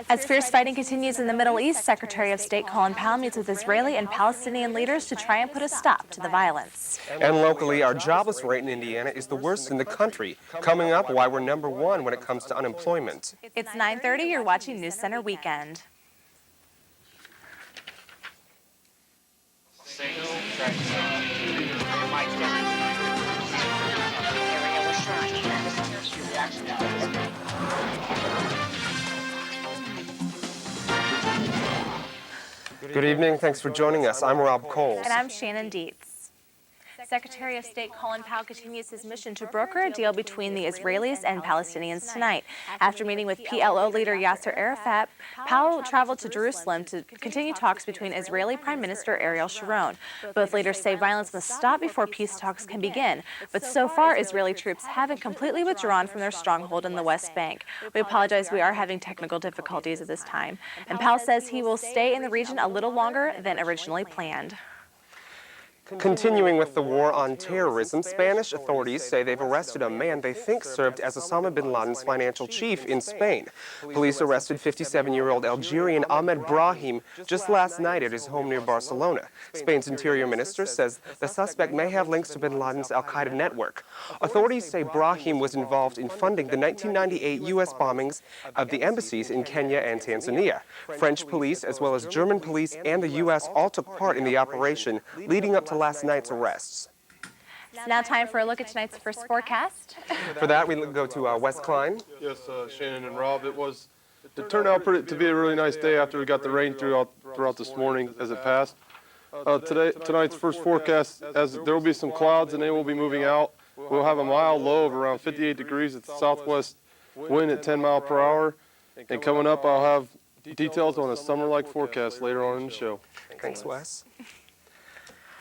As fierce fighting continues in the Middle East, Secretary of State Colin Powell meets with Israeli and Palestinian leaders to try and put a stop to the violence. And locally, our jobless rate in Indiana is the worst in the country. Coming up, why we're #1 when it comes to unemployment. It's 9:30. You're watching NewsCenter Weekend. Good evening. Thanks for joining us. I'm Rob Coles. And I'm Shannon Dietz. Secretary of State Colin Powell continues his mission to broker a deal between the Israelis and Palestinians tonight. After meeting with PLO leader Yasser Arafat, Powell traveled to Jerusalem to continue talks between Israeli Prime Minister Ariel Sharon. Both leaders say violence must stop before peace talks can begin. But so far, Israeli troops haven't completely withdrawn from their stronghold in the West Bank. We apologize, we are having technical difficulties at this time. And Powell says he will stay in the region a little longer than originally planned. Continuing with the war on terrorism, Spanish authorities say they've arrested a man they think served as Osama bin Laden's financial chief in Spain. Police arrested 57-year-old Algerian Ahmed Brahim just last night at his home near Barcelona. Spain's interior minister says the suspect may have links to bin Laden's al-Qaeda network. Authorities say Brahim was involved in funding the 1998 U.S. bombings of the embassies in Kenya and Tanzania. French police, as well as German police and the U.S. all took part in the operation leading up to last night's arrests. It's now time for a look at tonight's first forecast. For that, we go to Wes Klein. Yes, Shannon and Rob, it turned out to be a really nice day after we got the rain throughout this morning as it passed. Tonight's first forecast, as there will be some clouds and they will be moving out. We'll have a mild low of around 58 degrees at the southwest wind at 10 miles per hour. And coming up, I'll have details on a summer-like forecast later on in the show. Thanks, Wes.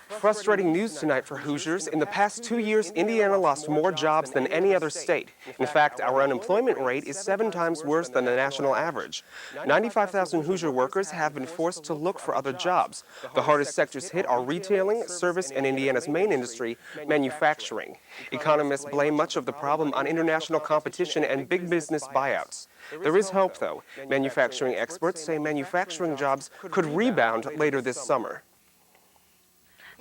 Frustrating news tonight for Hoosiers. In the past 2 years, Indiana lost more jobs than any other state. In fact, our unemployment rate is 7 times worse than the national average. 95,000 Hoosier workers have been forced to look for other jobs. The hardest sectors hit are retailing, service, and Indiana's main industry, manufacturing. Economists blame much of the problem on international competition and big business buyouts. There is hope, though. Manufacturing experts say manufacturing jobs could rebound later this summer.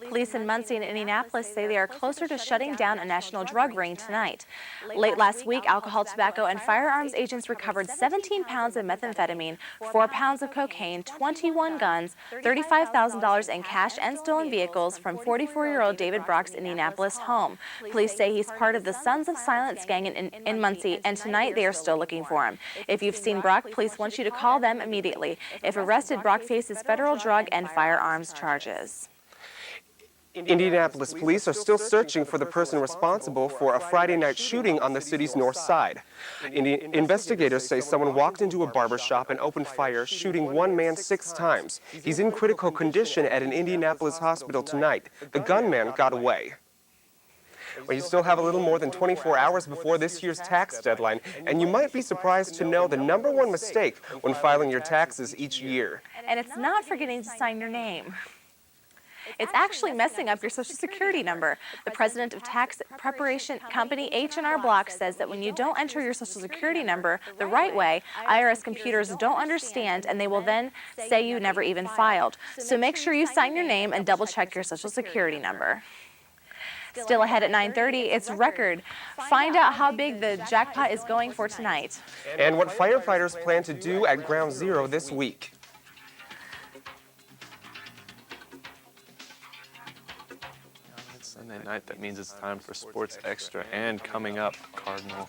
Police in Muncie and Indianapolis say they are closer to shutting down a national drug ring tonight. Late last week, alcohol, tobacco, and firearms agents recovered 17 pounds of methamphetamine, 4 pounds of cocaine, 21 guns, $35,000 in cash and stolen vehicles from 44-year-old David Brock's Indianapolis home. Police say he's part of the Sons of Silence gang in Muncie, and tonight they are still looking for him. If you've seen Brock, police want you to call them immediately. If arrested, Brock faces federal drug and firearms charges. Indianapolis police are still searching for the person responsible for a Friday night shooting on the city's north side. Investigators say someone walked into a barbershop and opened fire, shooting one man 6 times. He's in critical condition at an Indianapolis hospital tonight. The gunman got away. Well, you still have a little more than 24 hours before this year's tax deadline, and you might be surprised to know the #1 mistake when filing your taxes each year. And it's not forgetting to sign your name. It's actually messing up your Social Security number. The president of tax preparation company H&R Block says that when you don't enter your Social Security number the right way, IRS computers don't understand and they will then say you never even filed. So make sure you sign your name and double check your Social Security number. Still ahead at 9:30, it's record. Find out how big the jackpot is going for tonight. And what firefighters plan to do at Ground Zero this week. Sunday night, that means it's time for Sports Extra, and coming up, Cardinal.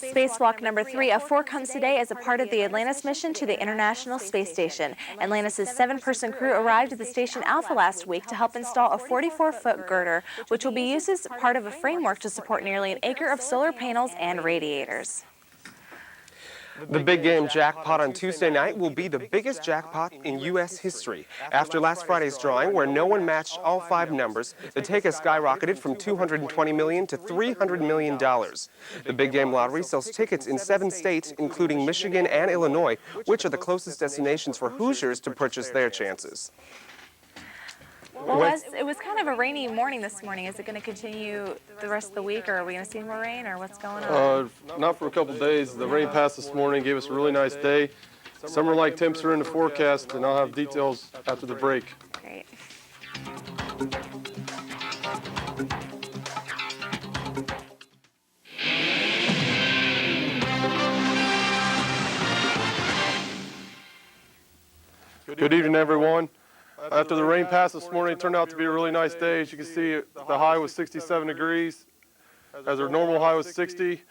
Spacewalk number 3 of 4 comes today as a part of the Atlantis mission to the International Space Station. Atlantis' 7-person crew arrived at the station Alpha last week to help install a 44-foot girder, which will be used as part of a framework to support nearly an acre of solar panels and radiators. The big game jackpot on Tuesday night will be the biggest jackpot in U.S. history. After last Friday's drawing, where no one matched all 5 numbers, the take has skyrocketed from $220 million to $300 million. The big game lottery sells tickets in 7 states, including Michigan and Illinois, which are the closest destinations for Hoosiers to purchase their chances. Well, it was kind of a rainy morning this morning. Is it going to continue the rest of the week, or are we going to see more rain, or what's going on? Not for a couple days. The rain passed this morning, gave us a really nice day. Summer-like temps are in the forecast, and I'll have details after the break. Great. Good evening, everyone. After the rain passed this morning, it turned out to be a really nice day. As you can see, the high was 67 degrees, as our normal high was 60.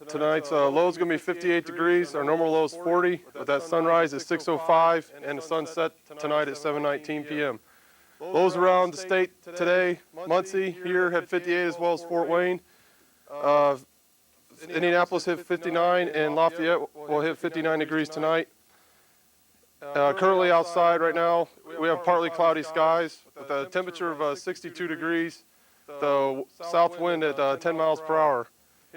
Tonight's low is going to be 58 degrees. Our normal low is 40, but that sunrise is 6:05, and the sunset tonight at 7:19 p.m. Lows around the state today. Muncie here had 58 as well as Fort Wayne. Indianapolis hit 59, and Lafayette will hit 59 degrees tonight. Currently outside right now, we have partly cloudy skies with a temperature of 62 degrees, the south wind at 10 miles per hour.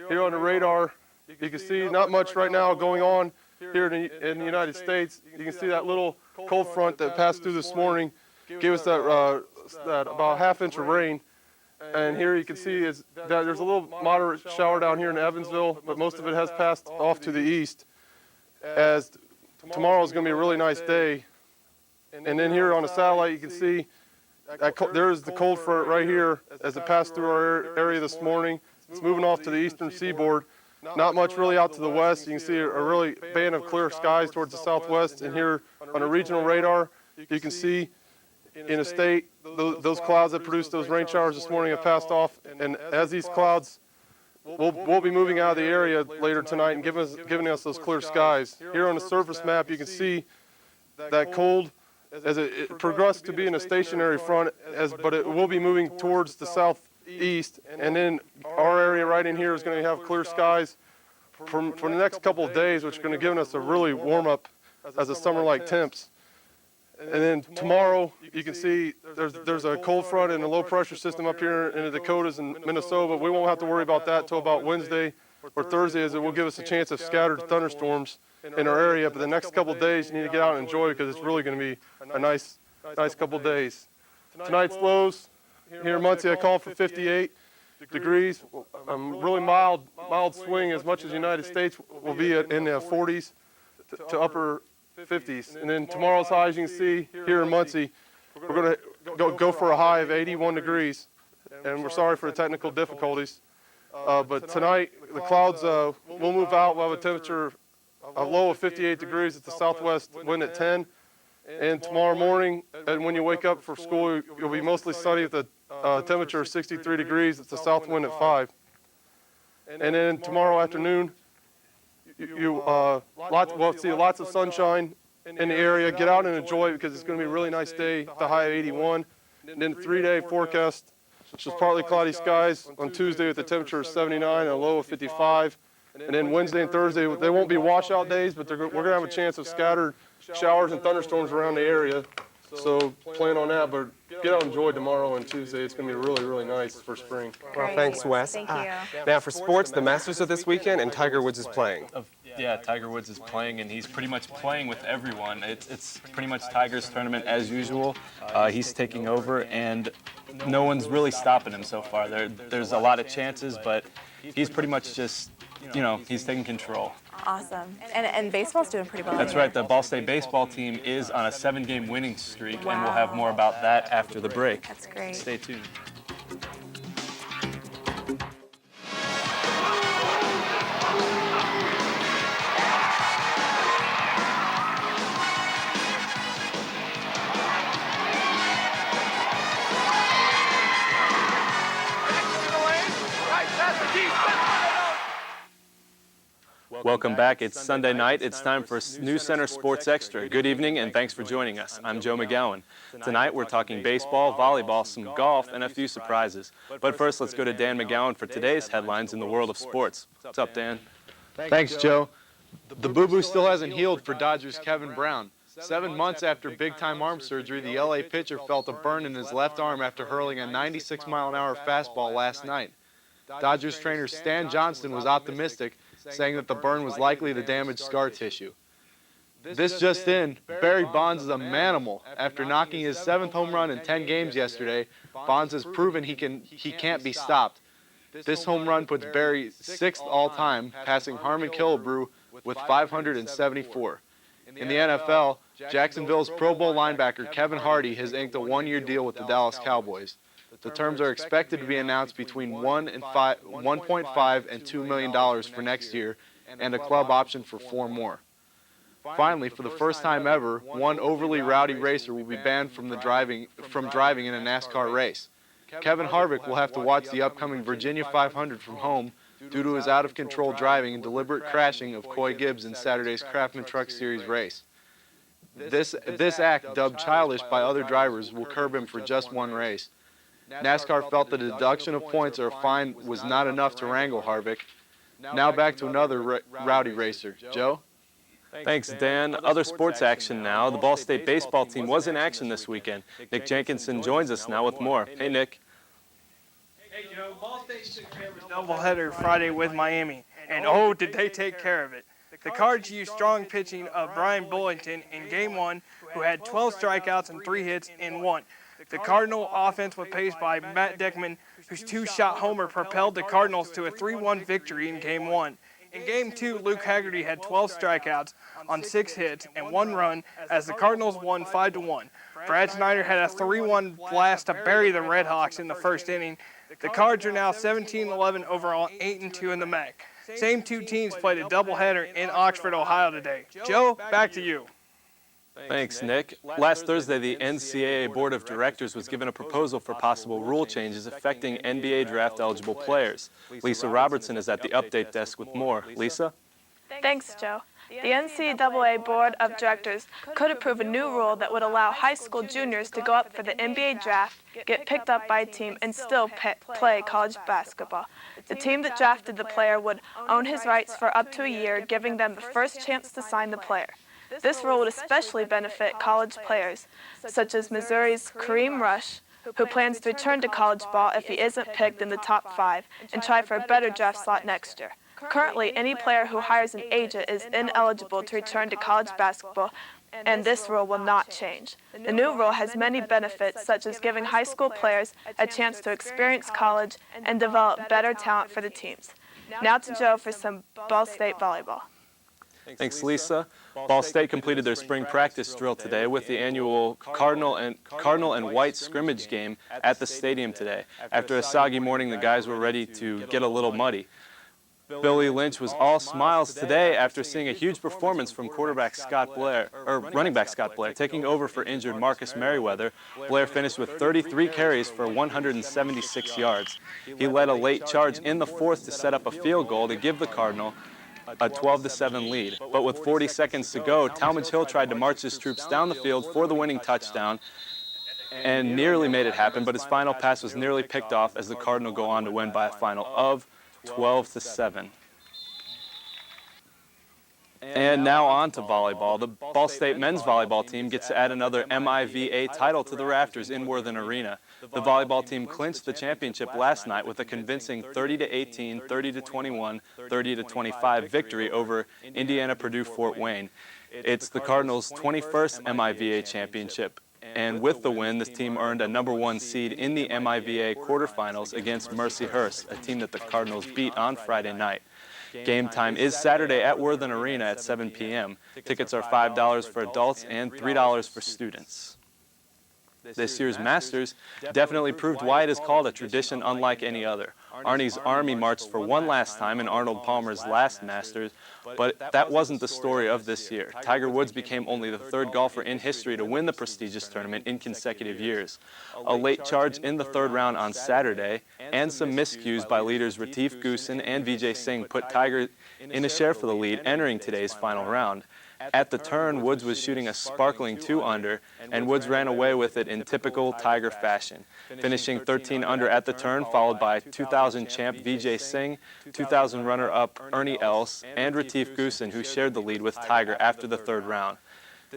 Here on the radar, you can see not much right now going on here in the United States. You can see that little cold front that passed through this morning gave us that about half-inch of rain. And here you can see is that there's a little moderate shower down here in Evansville, but most of it has passed off to the east. As tomorrow is going to be a really nice day. And then here on the satellite, you can see there's the cold front right here as it passed through our area this morning. It's moving off to the eastern seaboard. Not much really out to the west. You can see a really band of clear skies towards the southwest. And here on a regional radar, you can see in the state, those clouds that produced those rain showers this morning have passed off. And as these clouds, we'll be moving out of the area later tonight and giving us those clear skies. Here on the surface map, you can see that cold as it progressed to be in a stationary front, but it will be moving towards the southeast. And then our area right in here is going to have clear skies for the next couple of days, which is going to give us a really warm up as a summer-like temps. And then tomorrow, you can see there's a cold front and a low pressure system up here in the Dakotas and Minnesota, but we won't have to worry about that until about Wednesday or Thursday, as it will give us a chance of scattered thunderstorms in our area. But the next couple of days, you need to get out and enjoy it because it's really going to be a nice couple of days. Tonight's lows here in Muncie, I call for 58 degrees. Really mild swing, as much as the United States will be in the 40s to upper 50s. And then tomorrow's high, as you can see here in Muncie, we're going to go for a high of 81 degrees. And we're sorry for the technical difficulties. But tonight, the clouds will move out. We'll have a temperature, a low of 58 degrees at the southwest wind at 10. And tomorrow morning, and when you wake up for school, you'll be mostly sunny with a temperature of 63 degrees at the south wind at 5. And then tomorrow afternoon, we'll see lots of sunshine in the area. Get out and enjoy it because it's going to be a really nice day, the high of 81. And then 3-day forecast, just partly cloudy skies on Tuesday with a temperature of 79 and a low of 55. And then Wednesday and Thursday, they won't be washout days, but we're going to have a chance of scattered showers and thunderstorms around the area. So plan on that, but get out and enjoy tomorrow and Tuesday. It's going to be really, really nice for spring. Well, thanks, Wes. Thank you. Now for sports, the Masters are this weekend, and Tiger Woods is playing. Yeah, Tiger Woods is playing, and he's pretty much playing with everyone. It's pretty much Tiger's tournament as usual. He's taking over, and no one's really stopping him so far. There's a lot of chances, but he's pretty much just, he's taking control. Awesome. And baseball's doing pretty well. That's right. The Ball State baseball team is on a 7-game winning streak, and we'll have more about that after the break. That's great. Stay tuned. Welcome back. It's Sunday night. It's time for NewsCenter Sports Extra. Good evening, and thanks for joining us. I'm Joe McGowan. Tonight, we're talking baseball, volleyball, some golf, and a few surprises. But first, let's go to Dan McGowan for today's headlines in the world of sports. What's up, Dan? Thanks, Joe. The boo-boo still hasn't healed for Dodgers' Kevin Brown. 7 months after big-time arm surgery, the LA pitcher felt a burn in his left arm after hurling a 96-mile-an-hour fastball last night. Dodgers trainer Stan Johnston was optimistic, saying that the burn was likely to damage scar tissue. This just in, Barry Bonds is a manimal. After knocking his 7th home run in 10 games yesterday, Bonds has proven he can't be stopped. This home run puts Barry 6th all-time, passing Harmon Killebrew with 574. In the NFL, Jacksonville's Pro Bowl linebacker Kevin Hardy has inked a one-year deal with the Dallas Cowboys. The terms are expected to be announced between $1.5 and $2 million for next year, and a club option for 4 more. Finally, for the first time ever, one overly rowdy racer will be banned from driving in a NASCAR race. Kevin Harvick will have to watch the upcoming Virginia 500 from home due to his out-of-control driving and deliberate crashing of Coy Gibbs in Saturday's Craftsman Truck Series race. This act, dubbed childish by other drivers, will curb him for just one race. NASCAR felt the deduction of points or a fine was not enough to wrangle Harvick. Now back to another rowdy racer. Joe? Thanks, Dan. Other sports action now. The Ball State baseball team was in action this weekend. Nick Jenkinson joins us now with more. Hey, Nick. Hey, Joe, Ball State took care of a doubleheader Friday with Miami, and oh, did they take care of it. The Cards used strong pitching of Brian Bullington in Game 1, who had 12 strikeouts and 3 hits in 1. The Cardinal offense was paced by Matt Dickman, whose 2-shot homer propelled the Cardinals to a 3-1 victory in Game 1. In Game 2, Luke Haggerty had 12 strikeouts on 6 hits and 1 run as the Cardinals won 5-1. Brad Snyder had a 3-1 blast to bury the Red Hawks in the first inning. The Cards are now 17-11 overall, 8-2 in the MAC. Same two teams played a doubleheader in Oxford, Ohio today. Joe, back to you. Thanks, Nick. Last Thursday, the NCAA Board of Directors was given a proposal for possible rule changes affecting NBA draft-eligible players. Lisa Robertson is at the update desk with more. Lisa? Thanks, Joe. The NCAA Board of Directors could approve a new rule that would allow high school juniors to go up for the NBA draft, get picked up by a team, and still play college basketball. The team that drafted the player would own his rights for up to a year, giving them the first chance to sign the player. This rule would especially benefit college players, such as Missouri's Kareem Rush, who plans to return to college ball if he isn't picked in the top 5 and try for a better draft slot next year. Currently, any player who hires an agent is ineligible to return to college basketball, and this rule will not change. The new rule has many benefits, such as giving high school players a chance to experience college and develop better talent for the teams. Now to Joe for some Ball State volleyball. Thanks, Lisa. Ball State completed their spring practice drill today with the annual Cardinal and White scrimmage game at the stadium today. After a soggy morning, the guys were ready to get a little muddy. Billy Lynch was all smiles today after seeing a huge performance from running back Scott Blair, taking over for injured Marcus Merriweather. Blair finished with 33 carries for 176 yards. He led a late charge in the 4th to set up a field goal to give the Cardinal a 12-7 lead. But with 40 seconds to go, Talmadge Hill tried to march his troops down the field for the winning touchdown and nearly made it happen, but his final pass was nearly picked off as the Cardinal go on to win by a final of 12-7. And now on to volleyball. The Ball State men's volleyball team gets to add another MIVA title to the rafters in Worthen Arena. The volleyball team clinched the championship last night with a convincing 30-18, 30-21, 30-25 victory over Indiana Purdue Fort Wayne. It's the Cardinals' 21st MIVA championship. And with the win, this team earned a #1 seed in the MIVA quarterfinals against Mercyhurst, a team that the Cardinals beat on Friday night. Game time is Saturday at Worthen Arena at 7 p.m. Tickets are $5 for adults and $3 for students. This year's Masters definitely proved why it is called a tradition unlike any other. Arnie's Army marched for one last time in Arnold Palmer's last Masters, but that wasn't the story of this year. Tiger Woods became only the 3rd golfer in history to win the prestigious tournament in consecutive years. A late charge in the 3rd round on Saturday and some miscues by leaders Retief Goosen and Vijay Singh put Tiger in a share for the lead entering today's final round. At the turn, Woods was shooting a sparkling 2-under, and Woods ran away with it in typical Tiger fashion, finishing 13-under at the turn, followed by 2000 champ Vijay Singh, 2000 runner-up Ernie Els, and Retief Goosen, who shared the lead with Tiger after the 3rd round.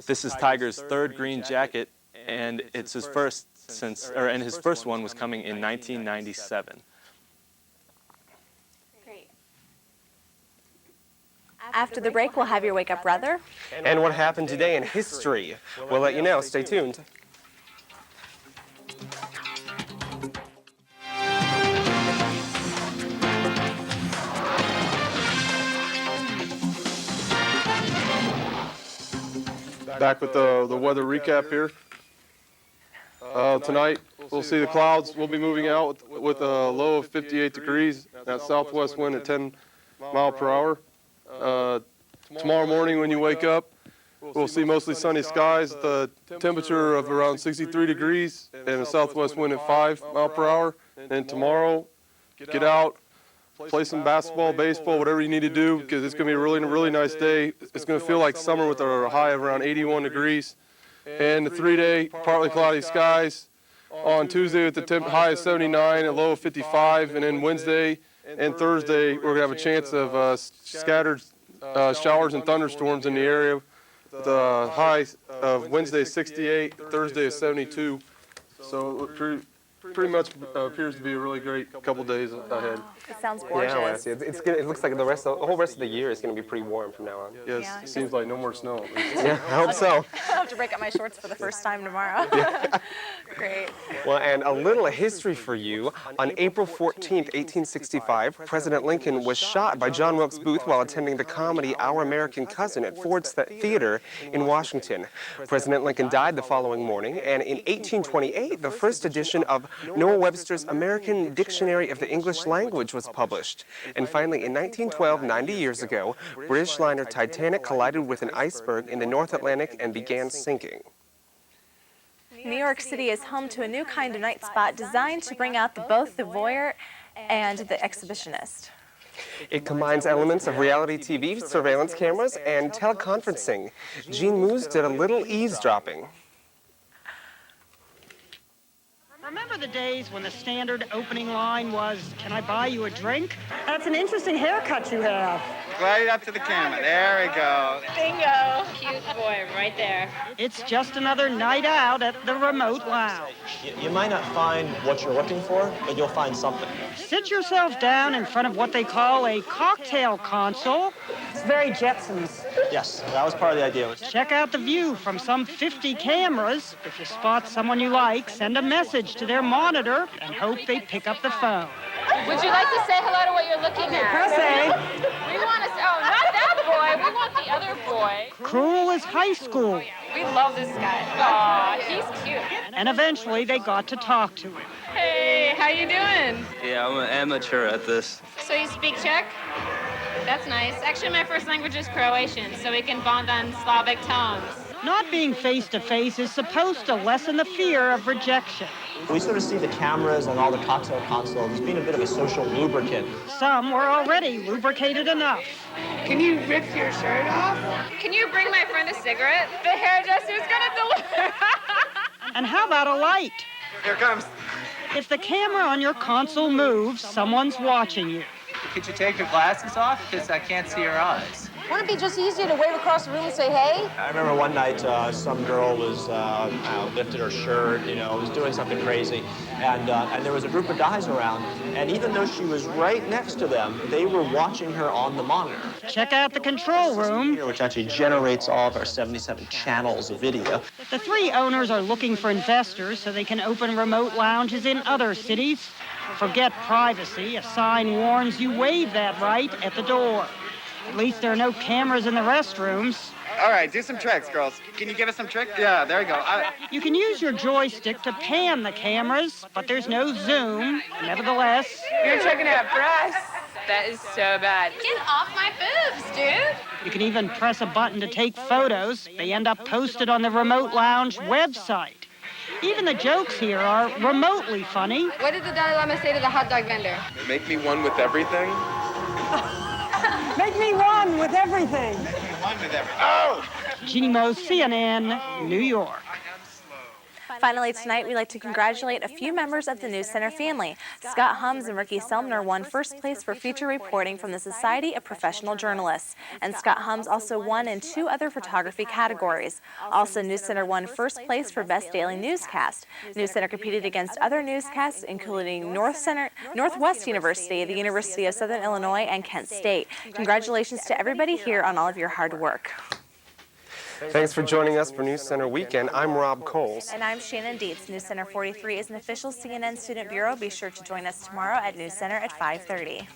This is Tiger's 3rd green jacket, and it's his first his first one was coming in 1997. After the break, we'll have your Wake Up Brother. And what happened today in history. We'll let you know. Stay tuned. Back with the weather recap here. Tonight, we'll see the clouds. We'll be moving out with a low of 58 degrees, that southwest wind at 10 mile per hour. Tomorrow morning when you wake up, we'll see mostly sunny skies, the temperature of around 63 degrees and a southwest wind at 5 mile per hour. And tomorrow, get out, play some basketball, baseball, whatever you need to do, because it's going to be a really nice day. It's going to feel like summer with a high of around 81 degrees. And the 3-day, partly cloudy skies. On Tuesday with the high of 79, a low of 55. And then Wednesday and Thursday, we're going to have a chance of scattered showers and thunderstorms in the area. The high of Wednesday is 68, Thursday is 72. So pretty much appears to be a really great couple days ahead. It sounds gorgeous. Yeah, it looks like the whole rest of the year is going to be pretty warm from now on. Yes, Yeah. it seems like no more snow. Yeah, I hope so. I'll have to break up my shorts for the first time tomorrow. Great. Well, and a little history for you. On April 14th, 1865, President Lincoln was shot by John Wilkes Booth while attending the comedy Our American Cousin at Ford's Theater in Washington. President Lincoln died the following morning, and in 1828, the first edition of Noah Webster's American Dictionary of the English Language was published. And finally, in 1912, 90 years ago, British liner Titanic collided with an iceberg in the North Atlantic and began sinking. New York City is home to a new kind of night spot designed to bring out both the voyeur and the exhibitionist. It combines elements of reality TV, surveillance cameras, and teleconferencing. Jean Moose did a little eavesdropping. Remember the days when the standard opening line was, "Can I buy you a drink?" That's an interesting haircut you have. Right up to the camera. There we go. Bingo. Cute boy right there. It's just another night out at the remote lounge. You might not find what you're looking for, but you'll find something. Sit yourself down in front of what they call a cocktail console. It's very Jetsons. Yes, that was part of the idea. Check out the view from some 50 cameras. If you spot someone you like, send a message to their monitor and hope they pick up the phone. Would you like to say hello to what you're looking at? Press A. We want to, oh, not that boy. We want the other boy. Cruel as high school. We love this guy. Aw, he's cute. And eventually they got to talk to him. Hey, how you doing? Yeah, I'm an amateur at this. So you speak Czech? That's nice. Actually, my first language is Croatian, so we can bond on Slavic tones. Not being face-to-face is supposed to lessen the fear of rejection. We sort of see the cameras and all the cocktail consoles as being a bit of a social lubricant. Some were already lubricated enough. Can you rip your shirt off? Can you bring my friend a cigarette? The hairdresser's gonna deliver. And how about a light? Here it comes. If the camera on your console moves, someone's watching you. Could you take your glasses off? Because I can't see your eyes. Wouldn't it be just easier to wave across the room and say, hey? I remember one night some girl was lifted her shirt, was doing something crazy, and there was a group of guys around, and even though she was right next to them, they were watching her on the monitor. Check out the control room, which actually generates all of our 77 channels of video. The three owners are looking for investors so they can open remote lounges in other cities. Forget privacy. A sign warns you waive that right at the door. At least there are no cameras in the restrooms. All right, do some tricks, girls. Can you give us some tricks? Yeah, there you go. You can use your joystick to pan the cameras, but there's no zoom. Nevertheless, You're checking out breasts. That is so bad. Get off my boobs, dude. you can even press a button to take photos. They end up posted on the Remote Lounge website. Even the jokes here are remotely funny. What did the Dalai Lama say to the hot dog vendor? Make me one with everything. Make me one with everything. One with everything. Oh! Jeannie Moe, CNN, New York. Finally tonight, we'd like to congratulate a few members of the News Center family. Scott Hums and Ricky Selmner won first place for feature reporting from the Society of Professional Journalists. And Scott Hums also won in 2 other photography categories. Also, News Center won first place for Best Daily Newscast. News Center competed against other newscasts, including Northwest University, the University of Southern Illinois, and Kent State. Congratulations to everybody here on all of your hard work. Thanks for joining us for News Center Weekend. I'm Rob Coles. And I'm Shannon Dietz. News Center 43 is an official CNN student bureau. Be sure to join us tomorrow at News Center at 5:30.